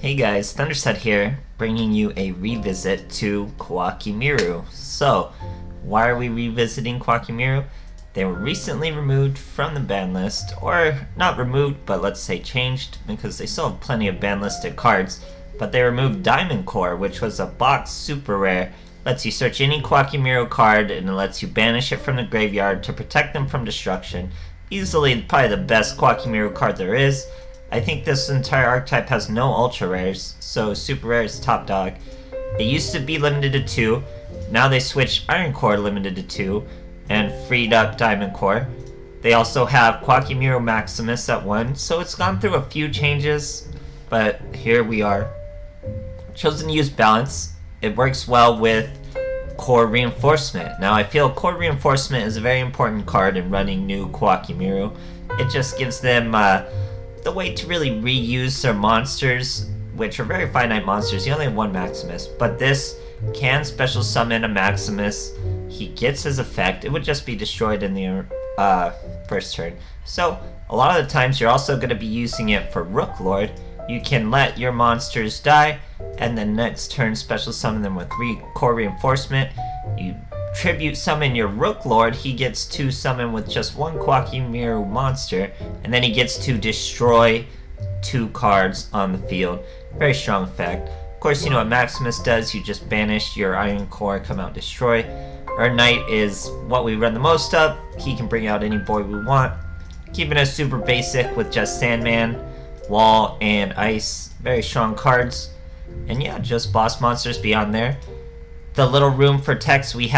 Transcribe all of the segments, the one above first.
Hey guys, Thunderset here, bringing you a revisit to Koa'ki Meiru. So, why are we revisiting Koa'ki Meiru? They were recently removed from the ban list, or not removed, but let's say changed, because they still have plenty of ban listed cards. But they removed Diamond Core, which was a box super rare. Lets you search any Koa'ki Meiru card, and it lets you banish it from the graveyard to protect them from destruction. Easily, probably the best Koa'ki Meiru card there is. I think this entire archetype has no ultra rares, so super rare is top dog. It used to be limited to 2, now they switched Iron Core limited to 2, and freed up Diamond Core. They also have Koa'ki Meiru Maximus at 1, so it's gone through a few changes, but here we are. Chosen to use Balance. It works well with Core Reinforcement. Now I feel Core Reinforcement is a very important card in running new Koa'ki Meiru. It just gives them the way to really reuse their monsters, which are very finite monsters. You only have one Maximus, but this can special summon a Maximus. He gets his effect. It would just be destroyed in the first turn. So a lot of the times you're also going to be using it for Rook Lord. You can let your monsters die, and then next turn special summon them with Core Reinforcement. You tribute summon your Rook Lord, he gets to summon with just one Koa'ki Meiru monster, and then he gets to destroy 2 cards on the field. Very strong effect. Of course, you know what Maximus does, you just banish your Iron Core, come out, destroy. Our Knight is what we run the most of. He can bring out any boy we want. Keeping it super basic with just Sandman, Wall, and Ice. Very strong cards. And yeah, just boss monsters beyond there. The little room for text we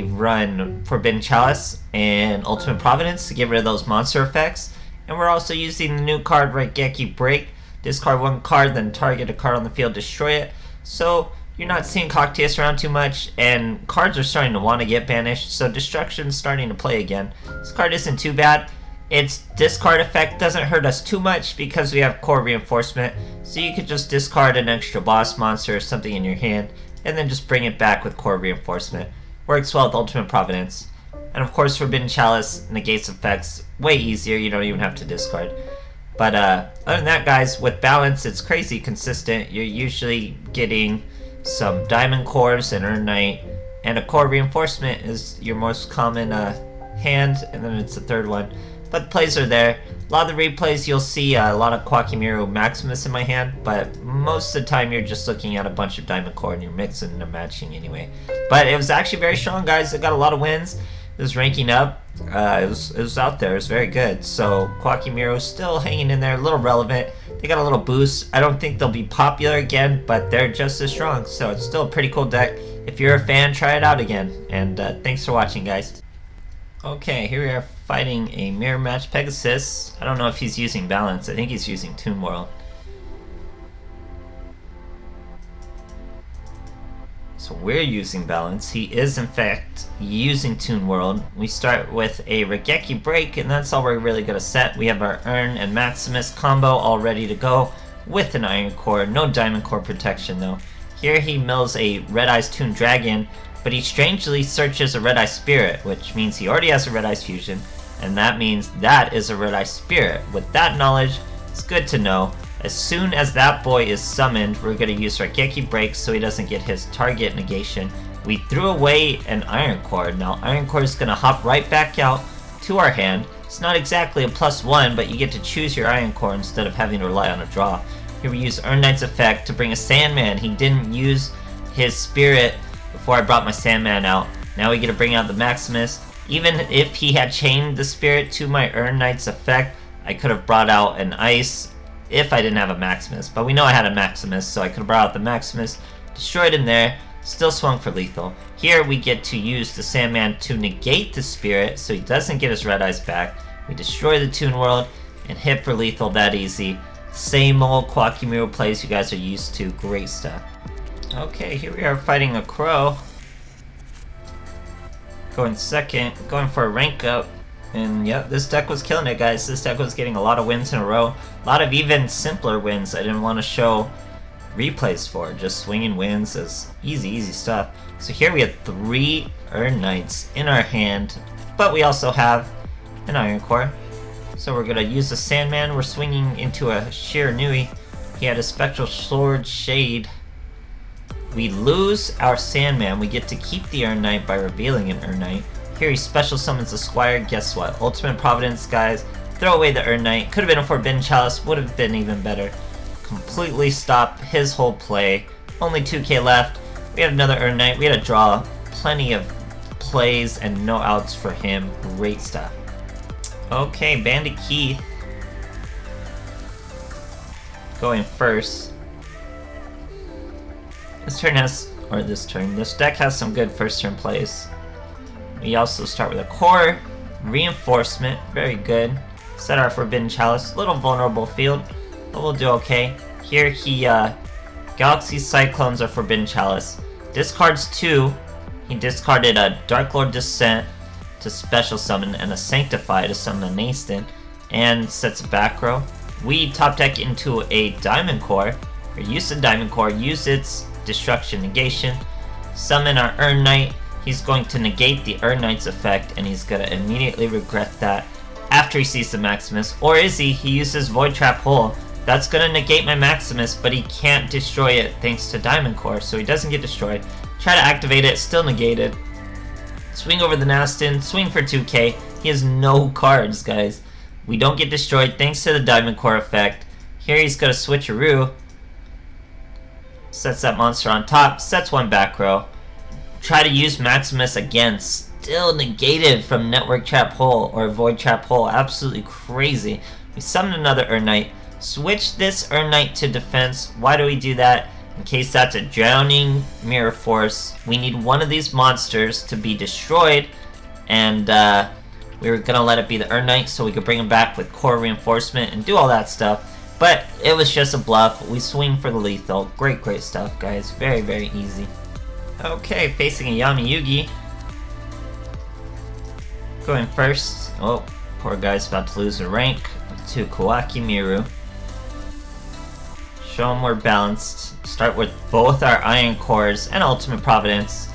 run Forbidden Chalice and Ultimate Providence to get rid of those monster effects. And we're also using the new card Raigeki Break. Discard 1 card, then target a card on the field, destroy it. So you're not seeing Cocteus around too much, and cards are starting to want to get banished, so Destruction's starting to play again. This card isn't too bad. Its discard effect doesn't hurt us too much because we have Core Reinforcement, so you could just discard an extra boss monster or something in your hand, and then just bring it back with Core Reinforcement. Works well with Ultimate Providence. And of course Forbidden Chalice negates effects way easier, you don't even have to discard. But other than that guys, with Balance it's crazy consistent. You're usually getting some Diamond Cores and Earn Knight, and a Core Reinforcement is your most common hand, and then it's the third one. But the plays are there. A lot of the replays you'll see a lot of Koa'ki Meiru Maximus in my hand, but most of the time you're just looking at a bunch of Diamond Core and you're mixing and matching anyway. But it was actually very strong guys, it got a lot of wins. It was ranking up, it was out there, it was very good. So Koa'ki Meiru is still hanging in there, a little relevant. They got a little boost. I don't think they'll be popular again, but they're just as strong. So it's still a pretty cool deck. If you're a fan, try it out again. And thanks for watching guys. Okay, here we are fighting a Mirror Match Pegasus. I don't know if he's using Balance. I think he's using Toon World. So we're using Balance. He is in fact using Toon World. We start with a Raigeki Break, and that's all we're really gonna set. We have our Earn and Maximus combo all ready to go with an Iron Core. No Diamond Core protection though. Here he mills a Red Eyes Toon Dragon, but he strangely searches a Red Eye Spirit, which means he already has a Red Eyes Fusion, and that means that is a Red Eye Spirit. With that knowledge, it's good to know. As soon as that boy is summoned, we're going to use Raigeki Break so he doesn't get his target negation. We threw away an Iron Core. Now Iron Core is going to hop right back out to our hand. It's not exactly a +1, but you get to choose your Iron Core instead of having to rely on a draw. Here we use Earn Knight's effect to bring a Sandman. He didn't use his Spirit before I brought my Sandman out. Now we get to bring out the Maximus. Even if he had chained the Spirit to my Earn Knight's effect, I could have brought out an Ice if I didn't have a Maximus. But we know I had a Maximus, so I could have brought out the Maximus, destroyed him there, still swung for lethal. Here we get to use the Sandman to negate the Spirit so he doesn't get his Red Eyes back. We destroy the Toon World and hit for lethal that easy. Same old Koa'ki Meiru plays you guys are used to. Great stuff. Okay, here we are fighting a Crow. Going second, going for a rank up. And yep, this deck was killing it guys. This deck was getting a lot of wins in a row. A lot of even simpler wins I didn't want to show replays for. Just swinging wins is easy stuff. So here we have 3 Earn Knights in our hand, but we also have an Iron Core. So we're going to use the Sandman. We're swinging into a Shiranui. He had a Spectral Sword Shade. We lose our Sandman. We get to keep the Urn Knight by revealing an Urn Knight. Here he special summons a Squire. Guess what? Ultimate Providence, guys. Throw away the Urn Knight. Could have been a Forbidden Chalice. Would have been even better. Completely stop his whole play. Only 2k left. We had another Urn Knight. We had to draw plenty of plays and no outs for him. Great stuff. Okay, Bandit Keith going first. This deck has some good first turn plays. We also start with a core, reinforcement, very good. Set our Forbidden Chalice, little vulnerable field, but we'll do okay. Here he Galaxy Cyclones our Forbidden Chalice. Discards 2. He discarded a Dark Lord Descent to special summon and a Sanctify to summon a Nastant, and sets a back row. We top deck into a Diamond Core, or use the Diamond Core, use its Destruction Negation, summon our Urn Knight. He's going to negate the Urn Knight's effect, and he's gonna immediately regret that after he sees the Maximus. Or is he? He uses Void Trap Hole. That's gonna negate my Maximus, but he can't destroy it thanks to Diamond Core, so he doesn't get destroyed. Try to activate it, still negated. Swing over the Nastin, swing for 2k. He has no cards, guys. We don't get destroyed thanks to the Diamond Core effect. Here he's gonna switcheroo. Sets that monster on top, sets one back row. Try to use Maximus again, still negated from Network Trap Hole or Void Trap Hole. Absolutely crazy. We summon another Urn Knight. Switch this Urn Knight to defense. Why do we do that? In case that's a drowning Mirror Force. We need one of these monsters to be destroyed, and we were gonna let it be the Urn Knight so we could bring him back with core reinforcement and do all that stuff. But it was just a bluff. We swing for the lethal. Great stuff, guys. Very, very easy. Okay, facing a Yami Yugi. Going first. Oh, poor guy's about to lose a rank to Koa'ki Meiru. Show him we're balanced. Start with both our Iron Cores and Ultimate Providence.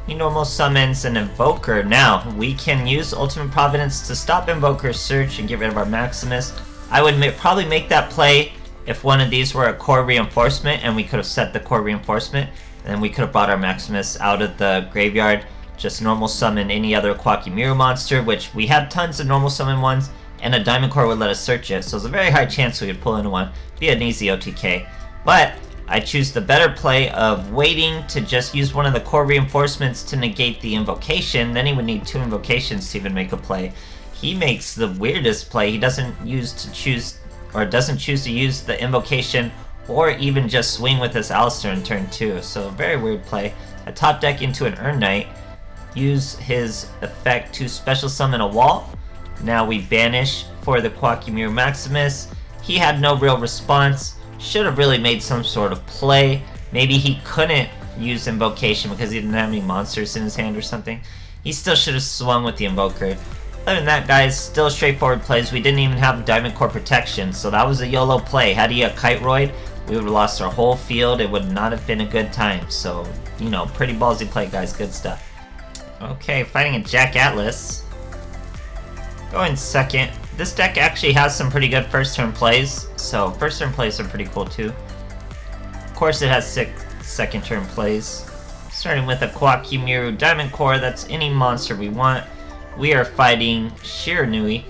He normal summons an Invoker. Now, we can use Ultimate Providence to stop Invoker's search and get rid of our Maximus. I would probably make that play if one of these were a core reinforcement and we could have set the core reinforcement, and then we could have brought our Maximus out of the graveyard, just normal summon any other Koa'ki Meiru monster, which we had tons of normal summon ones, and a Diamond Core would let us search it, so it's a very high chance we could pull into one. Be an easy OTK. But I choose the better play of waiting to just use one of the core reinforcements to negate the invocation. Then he would need 2 invocations to even make a play. He makes the weirdest play. He doesn't choose to use the invocation or even just swing with this Alistair in turn 2. So very weird play. A top deck into an Urn Knight. Use his effect to special summon a wall. Now we banish for the Koa'ki Meiru Maximus. He had no real response. Should have really made some sort of play. Maybe he couldn't use invocation because he didn't have any monsters in his hand or something. He still should have swung with the Invoker. Other than that, guys, still straightforward plays. We didn't even have Diamond Core protection, so that was a YOLO play. Had he a Kite Roid, we would have lost our whole field. It would not have been a good time. So, you know, pretty ballsy play, guys. Good stuff. Okay, fighting a Jack Atlas. Going second. This deck actually has some pretty good first turn plays, so first turn plays are pretty cool too. Of course it has 6 second turn plays. Starting with a Koa'ki Meiru Diamond Core, that's any monster we want. We are fighting Shiranui.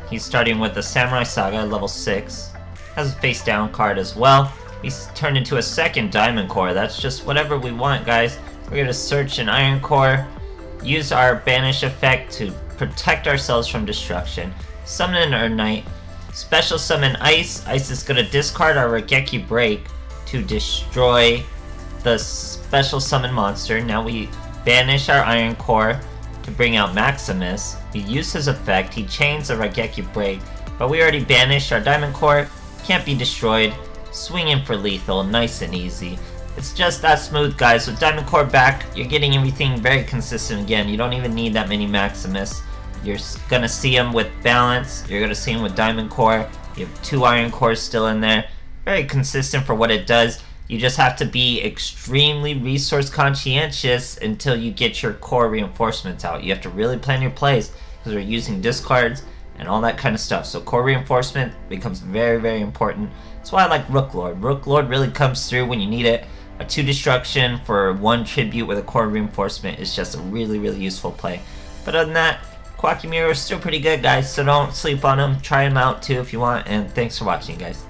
He's starting with the Samurai Saga, level 6. Has a face down card as well. He's turned into a second Diamond Core. That's just whatever we want, guys. We're gonna search an Iron Core, use our Banish effect to protect ourselves from destruction. Summon an Urn Knight. Special summon Ice. Ice is gonna discard our Raigeki Break to destroy the special summon monster. Now we banish our Iron Core to bring out Maximus. We use his effect. He chains the Raigeki Break, but we already banished our Diamond Core. Can't be destroyed. Swing in for lethal. Nice and easy. It's just that smooth, guys. With Diamond Core back, you're getting everything very consistent again. You don't even need that many Maximus. You're gonna see him with balance. You're gonna see him with Diamond Core. You have 2 Iron Cores still in there. Very consistent for what it does. You just have to be extremely resource conscientious until you get your core reinforcements out. You have to really plan your plays because we're using discards and all that kind of stuff. So core reinforcement becomes very, very important. That's why I like Rook Lord. Rook Lord really comes through when you need it. A 2 destruction for 1 tribute with a core reinforcement is just a really, really useful play. But other than that, Koa'ki Meiru is still pretty good, guys, so don't sleep on him. Try him out too if you want, and thanks for watching, guys.